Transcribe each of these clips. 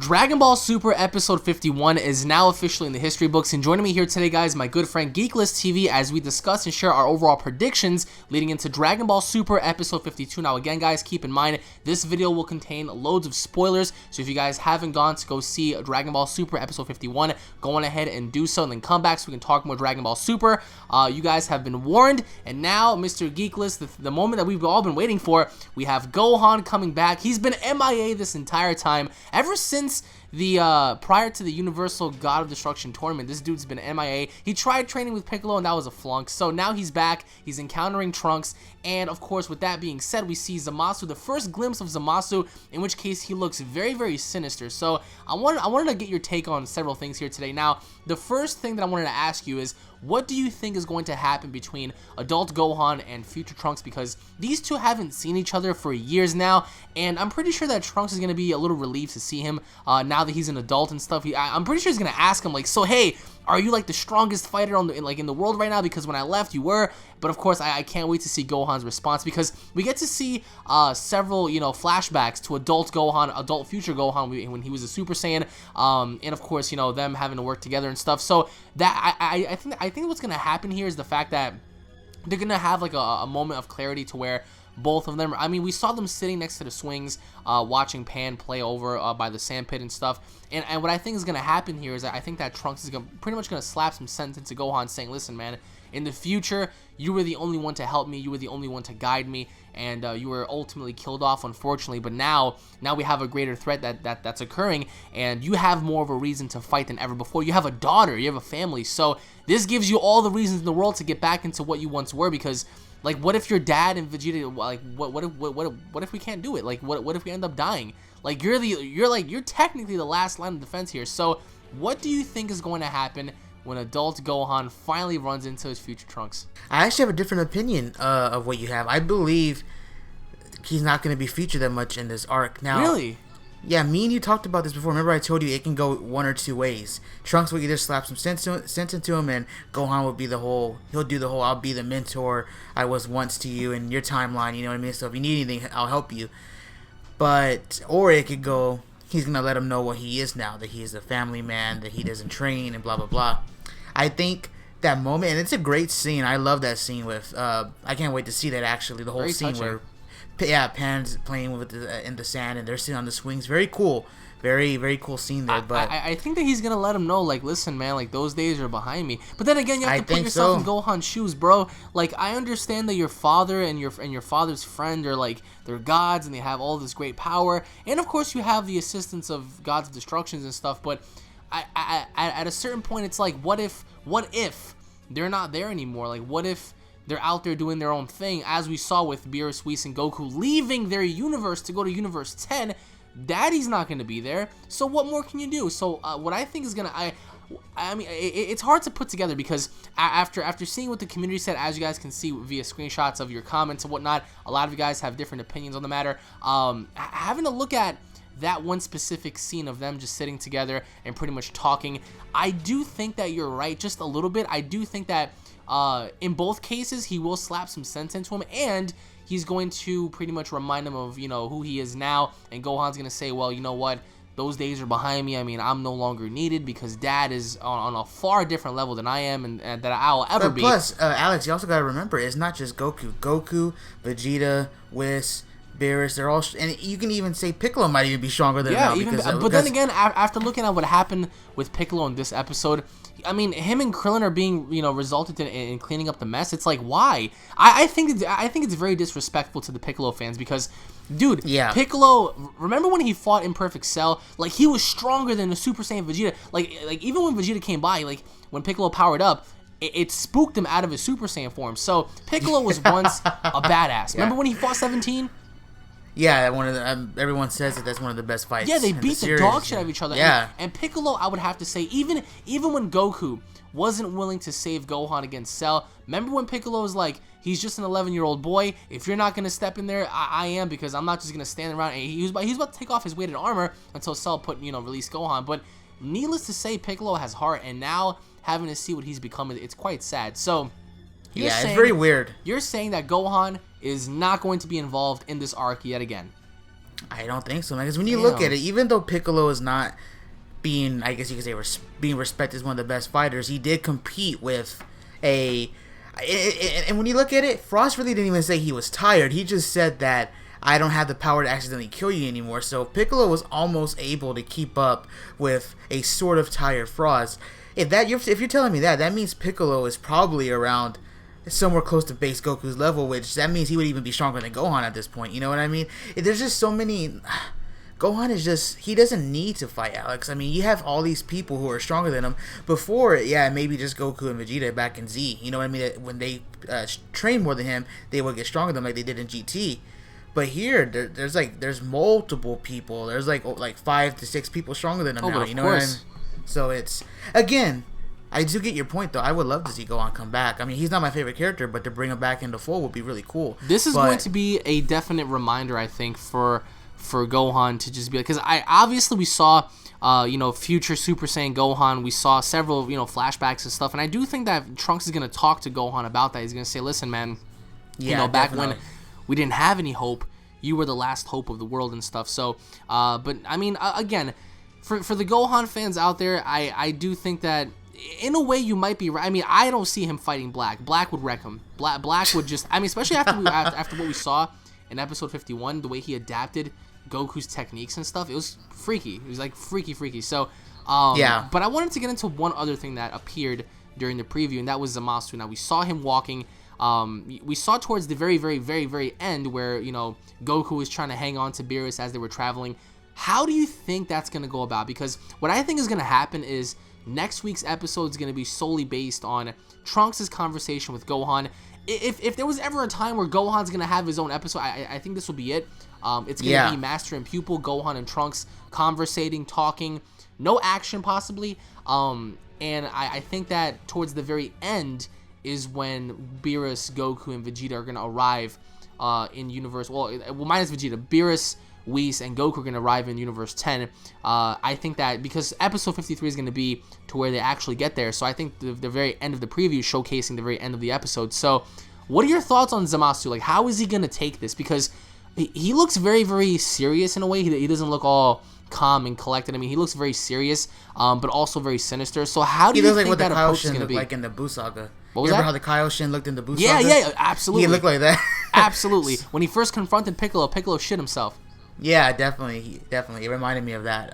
Dragon Ball Super Episode 51 is now officially in the history books, and joining me here today, guys, my good friend GeeklistTV, as we discuss and share our overall predictions leading into Dragon Ball Super Episode 52. Now, again, guys, keep in mind, this video will contain loads of spoilers, so if you guys haven't gone to go see Dragon Ball Super Episode 51, go on ahead and do so, and then come back so we can talk more Dragon Ball Super. You guys have been warned, and now, Mr. Geeklist, the moment that we've all been waiting for, we have Gohan coming back. He's been MIA this entire time, ever since the prior to the Universal God of Destruction tournament. This dude's been MIA. He tried training with Piccolo and that was a flunk. So now he's back. He's encountering Trunks. And of course, with that being said, we see Zamasu, the first glimpse of Zamasu, in which case he looks very, very sinister. So I wanted to get your take on several things here today. Now, the first thing that I wanted to ask you is, what do you think is going to happen between adult Gohan and future Trunks? Because these two haven't seen each other for years now, and I'm pretty sure that Trunks is going to be a little relieved to see him now that he's an adult and stuff. I'm pretty sure he's going to ask him, like, so hey, are you like the strongest fighter in the world right now? Because when I left, you were. But of course, I can't wait to see Gohan's response, because we get to see several, flashbacks to adult Gohan, adult future Gohan when he was a Super Saiyan, and of course, them having to work together and stuff. So that I think what's gonna happen here is the fact that they're gonna have like a moment of clarity to where both of them, I mean, we saw them sitting next to the swings, watching Pan play over by the sand pit and stuff. And what I think is going to happen here is that I think that Trunks is pretty much going to slap some sense into Gohan, saying, listen, man, in the future, you were the only one to help me, you were the only one to guide me, and you were ultimately killed off, unfortunately. But now we have a greater threat that's occurring, and you have more of a reason to fight than ever before. You have a daughter, you have a family, so this gives you all the reasons in the world to get back into what you once were, because like, what if your dad and Vegeta, like, what if we can't do it? Like, what if we end up dying? Like, you're technically the last line of defense here. So, what do you think is going to happen when adult Gohan finally runs into his future Trunks? I actually have a different opinion of what you have. I believe he's not going to be featured that much in this arc. Now, really? Yeah, me and you talked about this before. Remember I told you it can go one or two ways. Trunks will either slap some sense into him, and Gohan will be he'll do the whole, I'll be the mentor I was once to you in your timeline, you know what I mean? So if you need anything, I'll help you. Or it could go, he's going to let him know what he is now, that he is a family man, that he doesn't train, and blah, blah, blah. I think that moment, and it's a great scene. I love that scene with, I can't wait to see that actually, the whole Very scene touching. where Pan's playing with in the sand, and they're sitting on the swings. Very cool. Very, very cool scene there. But I think that he's going to let him know, like, listen, man, like, those days are behind me. But then again, you have to put yourself in Gohan's shoes, bro. Like, I understand that your father and your father's friend are, like, they're gods, and they have all this great power. And, of course, you have the assistance of gods of destructions and stuff. But at a certain point, it's like, what if they're not there anymore? Like, what if they're out there doing their own thing, as we saw with Beerus, Whis, and Goku leaving their universe to go to Universe 10. Daddy's not going to be there, so what more can you do? So what I think is going to, I mean, it's hard to put together, because after seeing what the community said, as you guys can see via screenshots of your comments and whatnot, a lot of you guys have different opinions on the matter. Having to look at that one specific scene of them just sitting together and pretty much talking, I do think that you're right, just a little bit. I do think that in both cases, he will slap some sense into him, and he's going to pretty much remind him of, who he is now, and Gohan's going to say, well, you know what, those days are behind me. I mean, I'm no longer needed, because Dad is on a far different level than I am, and that I'll ever be. Plus, Alex, you also got to remember, it's not just Goku. Goku, Vegeta, Whis, Beerus, they're all, and you can even say Piccolo might even be stronger than now. But then again, after looking at what happened with Piccolo in this episode, I mean, him and Krillin are being, resulted in cleaning up the mess. It's like, why? I think it's very disrespectful to the Piccolo fans, because, dude, yeah. Piccolo, remember when he fought in Perfect Cell? Like, he was stronger than the Super Saiyan Vegeta. Like even when Vegeta came by, like when Piccolo powered up, it spooked him out of his Super Saiyan form. So Piccolo was once a badass. Remember when he fought 17? Yeah, everyone says that that's one of the best fights. Yeah, they beat the dog shit out of each other. Yeah. And Piccolo, I would have to say, even when Goku wasn't willing to save Gohan against Cell, remember when Piccolo was like, he's just an 11-year-old boy. If you're not going to step in there, I am, because I'm not just going to stand around. And he was about to take off his weighted armor until Cell released Gohan. But needless to say, Piccolo has heart, and now having to see what he's become, it's quite sad. So it's very weird. You're saying that Gohan is not going to be involved in this arc yet again? I don't think so, man. Because when you look at it, even though Piccolo is not being, I guess you could say, being respected as one of the best fighters, he did compete with a. And when you look at it, Frost really didn't even say he was tired. He just said that I don't have the power to accidentally kill you anymore. So Piccolo was almost able to keep up with a sort of tired Frost. If you're telling me that, that means Piccolo is probably around somewhere close to base Goku's level, which that means he would even be stronger than Gohan at this point. You know what I mean? There's just so many. Gohan is just, he doesn't need to fight Alex. I mean, you have all these people who are stronger than him. Before, yeah, maybe just Goku and Vegeta back in Z. You know what I mean? When they train more than him, they will get stronger than him like they did in GT. But here, there's multiple people. There's like 5 to 6 people stronger than him now. You know what I mean? So it's, again, I do get your point, though. I would love to see Gohan come back. I mean, he's not my favorite character, but to bring him back into full would be really cool. This is going to be a definite reminder, I think, for Gohan to just be like, because obviously we saw future Super Saiyan Gohan. We saw several flashbacks and stuff, and I do think that Trunks is going to talk to Gohan about that. He's going to say, listen, man, back when we didn't have any hope, you were the last hope of the world and stuff. So but I mean, again, for the Gohan fans out there, I do think that in a way you might be right. I mean, I don't see him fighting Black. Black would wreck him. Black would just, I mean, especially after what we saw in episode 51, the way he adapted Goku's techniques and stuff, it was freaky. It was like freaky. So yeah. But I wanted to get into one other thing that appeared during the preview, and that was Zamasu. Now we saw him walking. We saw towards the very end where Goku was trying to hang on to Beerus as they were traveling. How do you think that's gonna go about? Because what I think is gonna happen is next week's episode is gonna be solely based on Trunks' conversation with Gohan. If there was ever a time where Gohan's gonna have his own episode, I think this will be it. It's gonna be master and pupil, Gohan and Trunks conversating, talking, no action possibly. And I think that towards the very end is when Beerus, Goku, and Vegeta are gonna arrive in Universe. Well, minus Vegeta, Beerus, Whis, and Goku are gonna arrive in Universe 10. I think that because episode 53 is gonna be to where they actually get there, so I think the very end of the preview showcasing the very end of the episode. So, what are your thoughts on Zamasu? Like, how is he gonna take this? Because he looks very serious in a way. He doesn't look all calm and collected. I mean, he looks very serious, but also very sinister. So how do you think that approach is going to be? Like in the Buu saga. What was Remember that? how the Kaioshin looked in the Buu saga? Yeah, absolutely. He looked like that. Absolutely. When he first confronted Piccolo shit himself. Yeah, definitely. It reminded me of that.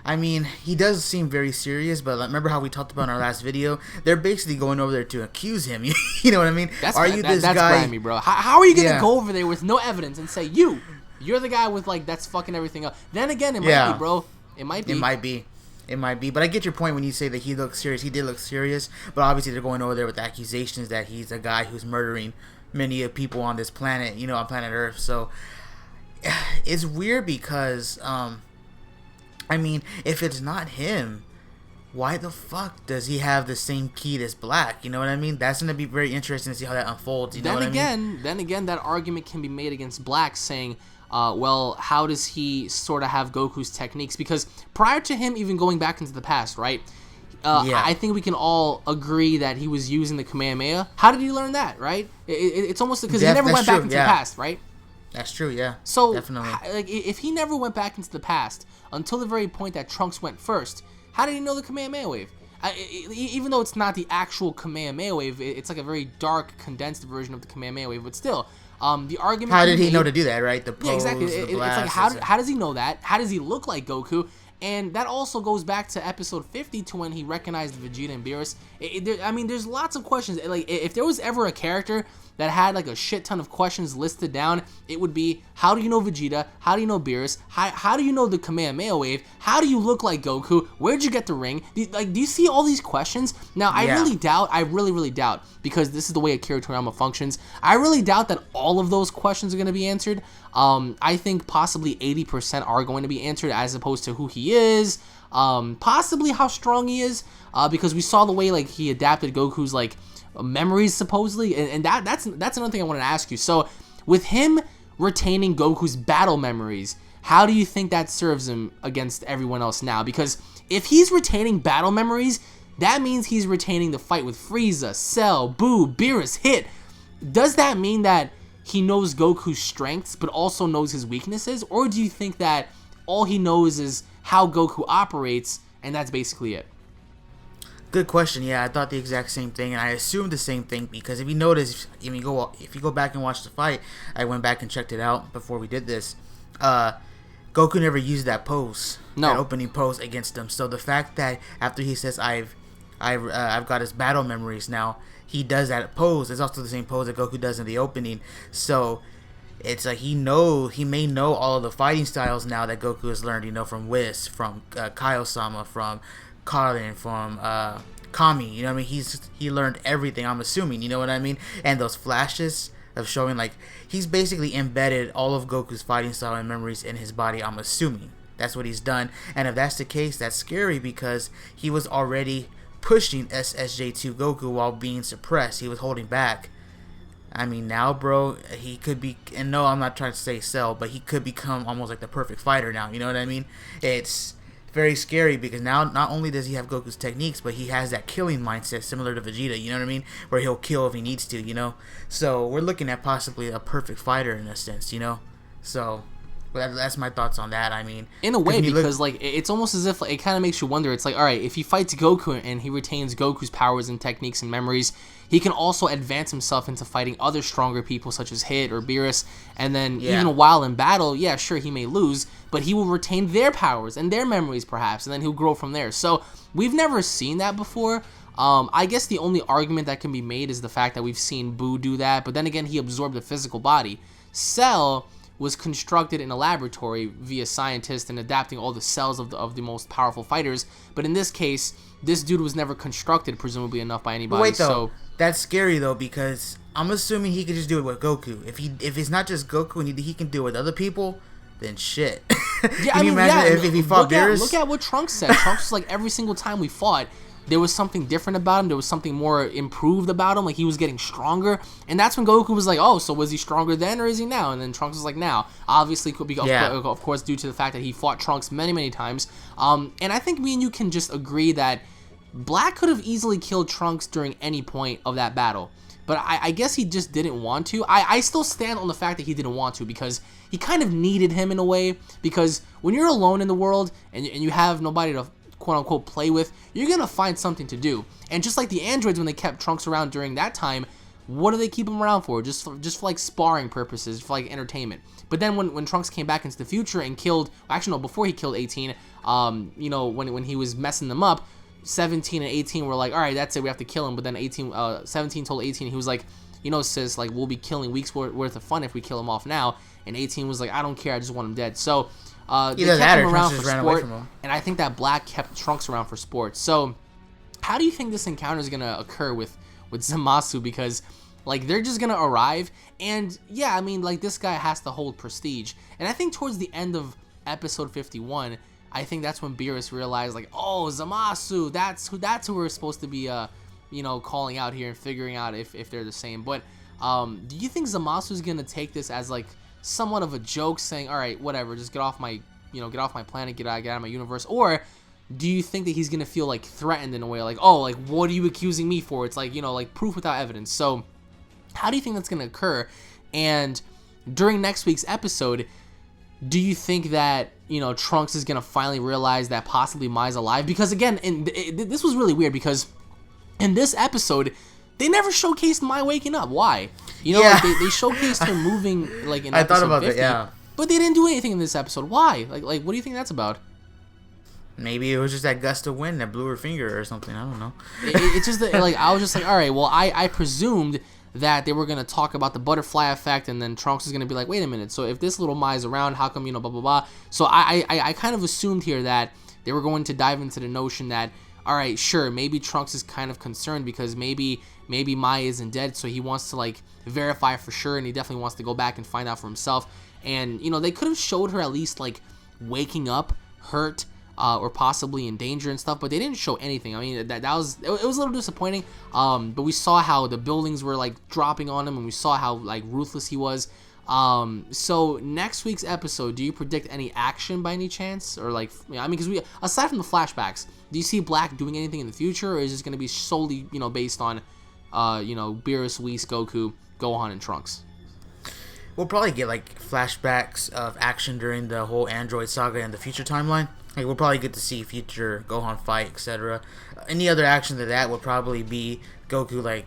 I mean, he does seem very serious, but remember how we talked about in our last video? They're basically going over there to accuse him. You know what I mean? That's grimy, bro. How are you going to go over there with no evidence and say, you're the guy with, like, that's fucking everything up? Then again, it might be, bro. It might be. But I get your point when you say that he looks serious. He did look serious, but obviously they're going over there with accusations that he's a guy who's murdering many people on this planet, on planet Earth. So it's weird because, I mean, if it's not him, why the fuck does he have the same key as Black? You know what I mean? That's going to be very interesting to see how that unfolds. Then again, that argument can be made against Black, saying, well, how does he sort of have Goku's techniques? Because prior to him even going back into the past, right? I think we can all agree that he was using the Kamehameha. How did he learn that, right? It's almost because he never went back into the past, right? That's true, yeah. So, definitely. Like, if he never went back into the past until the very point that Trunks went first, how did he know the Kamehameha wave? Even though it's not the actual Kamehameha wave, it's like a very dark, condensed version of the Kamehameha wave, but still, the argument... How did he know to do that, right? The pose, exactly. The blast, it's like, how does he know that? How does he look like Goku? And that also goes back to episode 50 to when he recognized Vegeta and Beerus. I mean, there's lots of questions. Like, if there was ever a character that had like a shit ton of questions listed down, it would be, how do you know Vegeta? How do you know Beerus? How do you know the Kamehameha wave? How do you look like Goku? Where'd you get the ring? Do you see all these questions? Now, I really doubt, because this is the way Akira Toriyama functions, I really doubt that all of those questions are going to be answered. I think possibly 80% are going to be answered, as opposed to who he is, possibly how strong he is, because we saw the way like he adapted Goku's like memories supposedly, and that's another thing I wanted to ask you. So with him retaining Goku's battle memories, how do you think that serves him against everyone else now? Because if he's retaining battle memories, that means he's retaining the fight with Frieza, Cell, Buu, Beerus, Hit. Does that mean that he knows Goku's strengths, but also knows his weaknesses? Or do you think that all he knows is how Goku operates, and that's basically it? Good question. Yeah, I thought the exact same thing, and I assumed the same thing because if you notice, if you go back and watch the fight, I went back and checked it out before we did this. Goku never used that pose, that opening pose against him. So the fact that after he says I've got his battle memories now, he does that pose. It's also the same pose that Goku does in the opening. So it's like he may know all of the fighting styles now that Goku has learned. You know, from Whis, from Kaiosama, from Karlin, from Kami. You know what I mean? He learned everything, I'm assuming. You know what I mean? And those flashes of showing, like, he's basically embedded all of Goku's fighting style and memories in his body, I'm assuming. That's what he's done. And if that's the case, that's scary because he was already pushing SSJ2 Goku while being suppressed. He was holding back. I mean, now, bro, he could be, and no, I'm not trying to say Cell, but he could become almost like the perfect fighter now. You know what I mean? It's very scary because now not only does he have Goku's techniques, but he has that killing mindset similar to Vegeta, you know what I mean, where he'll kill if he needs to, you know. So we're looking at possibly a perfect fighter in a sense, you know. So that's my thoughts on that. I mean, in a way, because like it's almost as if, like, it kind of makes you wonder. It's like, all right, if he fights Goku and he retains Goku's powers and techniques and memories, he can also advance himself into fighting other stronger people such as Hit or Beerus, and then even while in battle, yeah, sure, he may lose, but he will retain their powers and their memories perhaps, and then he'll grow from there. So we've never seen that before. I guess the only argument that can be made is the fact that we've seen Boo do that, but then again, he absorbed a physical body. Cell was constructed in a laboratory via scientists and adapting all the cells of the most powerful fighters. But in this case, this dude was never constructed, presumably enough, by anybody. But wait, though, that's scary though, because I'm assuming he could just do it with Goku. If it's not just Goku and he can do it with other people, then shit. Yeah, can you imagine if he fought Beerus? Look at what Trunks said. Trunks was like, every single time we fought, there was something different about him. There was something more improved about him. Like, he was getting stronger. And that's when Goku was like, oh, so was he stronger then or is he now? And then Trunks was like, now. Obviously, could be, of course, due to the fact that he fought Trunks many, many times. And I think me and you can just agree that Black could have easily killed Trunks during any point of that battle. But I guess he just didn't want to. I still stand on the fact that he didn't want to because he kind of needed him in a way. Because when you're alone in the world and you have nobody to quote-unquote play with, you're gonna find something to do. And just like the androids, when they kept Trunks around during that time, what do they keep him around for? Just for like sparring purposes, for like entertainment. But then when Trunks came back into the future and killed, actually no, before he killed 18, you know, when he was messing them up, 17 and 18 were like, all right, that's it, we have to kill him. But then 17 told 18, he was like, you know, sis, like, we'll be killing weeks worth of fun if we kill him off now. And 18 was like, I don't care, I just want him dead. So they kept him around for sport, and I think that Black kept Trunks around for sport. So how do you think this encounter is gonna occur with Zamasu? Because, like, they're just gonna arrive, and yeah, I mean, like, this guy has to hold prestige. And I think towards the end of episode 51, I think that's when Beerus realized, like, oh, Zamasu, that's who we're supposed to be you know, calling out here and figuring out if they're the same. But do you think Zamasu is gonna take this as, like, somewhat of a joke, saying, all right, whatever, just get off my planet, get out of my universe? Or do you think that he's gonna feel, like, threatened in a way, like, oh, like, what are you accusing me for? It's like, you know, like, proof without evidence. So how do you think that's gonna occur? And during next week's episode, do you think that, you know, Trunks is gonna finally realize that possibly Mai's alive? Because again, this was really weird, because in this episode, they never showcased Mai waking up. Why? You know, like, they showcased her moving, like, in episode 50, but they didn't do anything in this episode. Why? Like, what do you think that's about? Maybe it was just that gust of wind that blew her finger or something. I don't know. It's just that, like, I was just like, all right, well, I presumed that they were going to talk about the butterfly effect, and then Trunks is going to be like, wait a minute, so if this little Mai's around, how come, you know, blah, blah, blah. So I kind of assumed here that they were going to dive into the notion that, all right, sure, maybe Trunks is kind of concerned because maybe Mai isn't dead, so he wants to, like, verify for sure, and he definitely wants to go back and find out for himself. And, you know, they could have showed her at least, like, waking up, hurt, or possibly in danger and stuff, but they didn't show anything. I mean, it was a little disappointing, but we saw how the buildings were, like, dropping on him, and we saw how, like, ruthless he was. So next week's episode, do you predict any action by any chance? Or, like, I mean, because aside from the flashbacks, do you see Black doing anything in the future, or is this going to be solely, you know, based on, you know, Beerus, Whis, Goku, Gohan, and Trunks? We'll probably get like flashbacks of action during the whole Android saga and the future timeline. Like we'll probably get to see future Gohan fight, etc. Any other action to that would probably be Goku like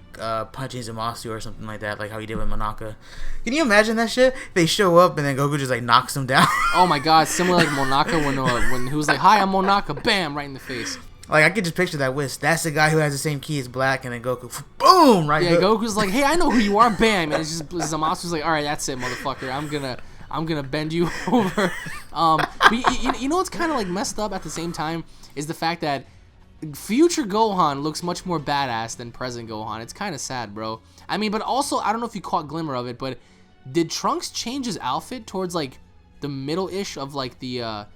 punching Zamasu or something like that, like how he did with Monaka. Can you imagine that shit? They show up and then Goku just like knocks him down. Oh my god, similar like Monaka when he was like, "Hi, I'm Monaka," bam, right in the face. Like I could just picture that whisk. That's the guy who has the same key as Black, and then Goku, boom, right. Yeah, Goku's like, "Hey, I know who you are," bam, and it's just Zamasu's like, "All right, that's it, motherfucker. I'm gonna bend you over." But you know what's kind of like messed up at the same time is the fact that future Gohan looks much more badass than present Gohan. It's kind of sad, bro. I mean, but also I don't know if you caught glimmer of it, but did Trunks change his outfit towards like the middle-ish of like the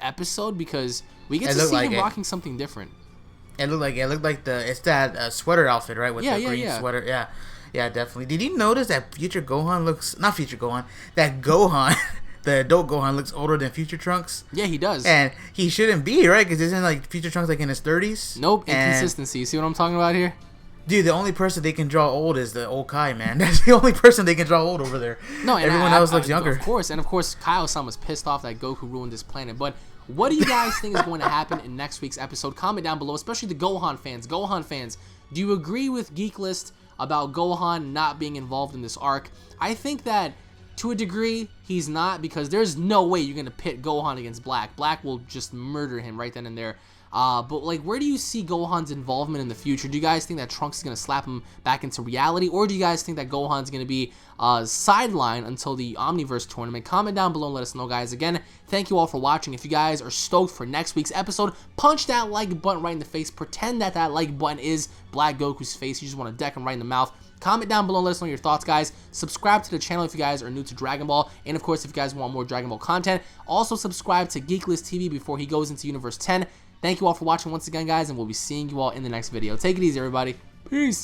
episode, because we get to see him rocking something different. It looked like it's that sweater outfit, right? With the green sweater. Yeah, definitely. Did you notice that future Gohan looks not future Gohan? That Gohan, the adult Gohan, looks older than future Trunks. Yeah, he does. And he shouldn't be, right? Because isn't like future Trunks like in his 30s? Nope, inconsistency. You see what I'm talking about here? Dude, the only person they can draw old is the old Kai, man. That's the only person they can draw old over there. No, and everyone else looks younger. Of course, Kaioshin was pissed off that Goku ruined this planet. But what do you guys think is going to happen in next week's episode? Comment down below, especially the Gohan fans. Gohan fans, do you agree with Geeklist about Gohan not being involved in this arc? I think that to a degree he's not, because there's no way you're going to pit Gohan against Black. Black will just murder him right then and there. But like, where do you see Gohan's involvement in the future? Do you guys think that Trunks is going to slap him back into reality, or do you guys think that Gohan's going to be sidelined until the Omniverse tournament? Comment down below and let us know, guys. Again, thank you all for watching. If you guys are stoked for next week's episode, punch that like button right in the face. Pretend that that like button is Black Goku's face. You just want to deck him right in the mouth. Comment down below and let us know your thoughts, guys. Subscribe to the channel if you guys are new to Dragon Ball. And, of course, if you guys want more Dragon Ball content, also subscribe to GeeklistTV before he goes into Universe 10. Thank you all for watching once again, guys, and we'll be seeing you all in the next video. Take it easy, everybody. Peace.